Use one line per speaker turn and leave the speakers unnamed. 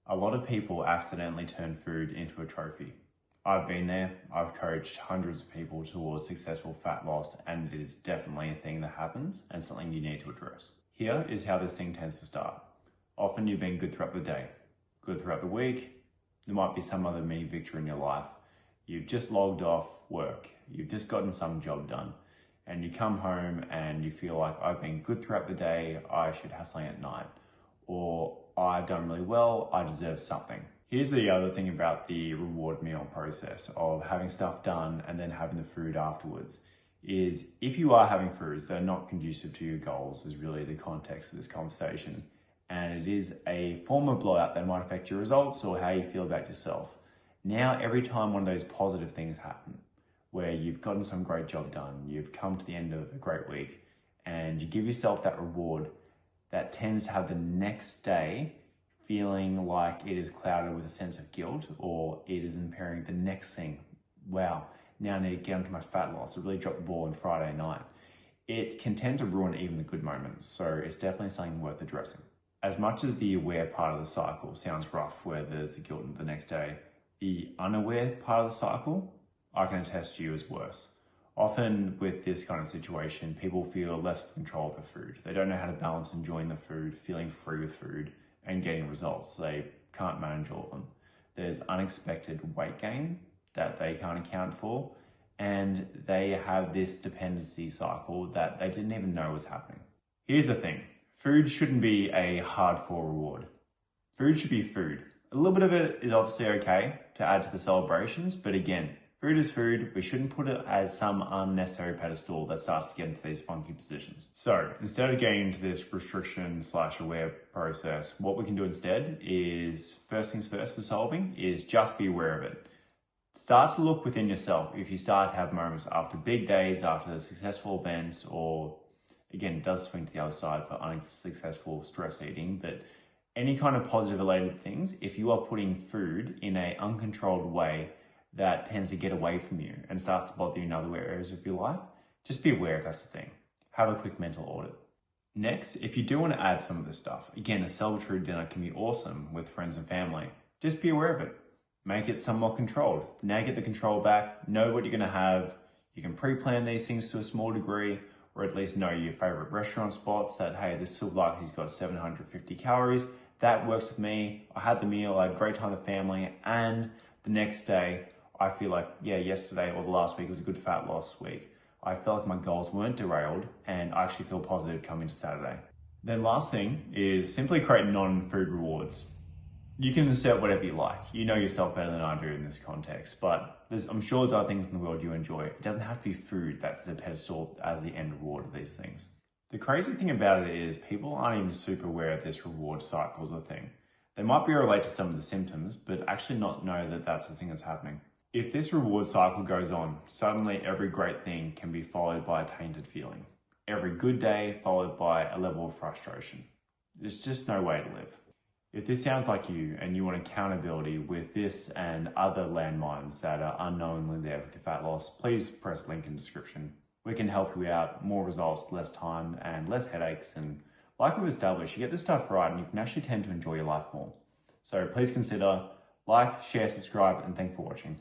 A lot of people accidentally turn food into a trophy. I've been there, I've coached hundreds of people towards successful fat loss, and it is definitely a thing that happens and something you need to address. Here is how this thing tends to start. Often you've been good throughout the day, good throughout the week. There might be some other mini victory in your life. You've just logged off work, you've just gotten some job done, and you come home and you feel like I've been good throughout the day, I should have something at night. Or I've done really well, I deserve something. Here's the other thing about the reward meal process of having stuff done and then having the food afterwards is if you are having foods that are not conducive to your goals is really the context of this conversation. And it is a form of blowout that might affect your results or how you feel about yourself. Now, every time one of those positive things happen, where you've gotten some great job done, you've come to the end of a great week, and you give yourself that reward, that tends to have the next day feeling like it is clouded with a sense of guilt, or it is impairing the next thing. Wow, now I need to get onto my fat loss. I really dropped the ball on Friday night. It can tend to ruin even the good moments, so it's definitely something worth addressing. As much as the aware part of the cycle sounds rough, where there's the guilt the next day, the unaware part of the cycle, I can attest to you, is worse. Often with this kind of situation, people feel less control of the food. They don't know how to balance enjoying the food, feeling free with food, and getting results. They can't manage all of them. There's unexpected weight gain that they can't account for, and they have this dependency cycle that they didn't even know was happening. Here's the thing, food shouldn't be a hardcore reward. Food should be food. A little bit of it is obviously okay to add to the celebrations, but again, food is food. We shouldn't put it as some unnecessary pedestal that starts to get into these funky positions. So instead of getting into this restriction/aware process, what we can do instead is, first things first for solving, is just be aware of it. Start to look within yourself. If you start to have moments after big days, after successful events, or again, it does swing to the other side for unsuccessful stress eating, but any kind of positive related things, if you are putting food in an uncontrolled way that tends to get away from you and starts to bother you in other areas of your life, just be aware if that's the thing. Have a quick mental audit. Next, if you do want to add some of this stuff, again, a celebratory dinner can be awesome with friends and family. Just be aware of it. Make it somewhat controlled. Now get the control back, know what you're going to have. You can pre-plan these things to a small degree, or at least know your favorite restaurant spots that, hey, this souvlaki has got 750 calories. That works with me. I had the meal, I had a great time with the family, and the next day, I feel like, yeah, yesterday or the last week was a good fat loss week. I felt like my goals weren't derailed and I actually feel positive coming to Saturday. Then last thing is simply create non-food rewards. You can set whatever you like. You know yourself better than I do in this context, but I'm sure there's other things in the world you enjoy. It doesn't have to be food that's the pedestal as the end reward of these things. The crazy thing about it is people aren't even super aware of this reward cycle as a thing. They might be related to some of the symptoms, but actually not know that that's the thing that's happening. If this reward cycle goes on, suddenly every great thing can be followed by a tainted feeling. Every good day followed by a level of frustration. There's just no way to live. If this sounds like you and you want accountability with this and other landmines that are unknowingly there with your fat loss, please press link in description. We can help you out, more results, less time and less headaches. And like we've established, you get this stuff right and you can actually tend to enjoy your life more. So please consider like, share, subscribe, and thanks for watching.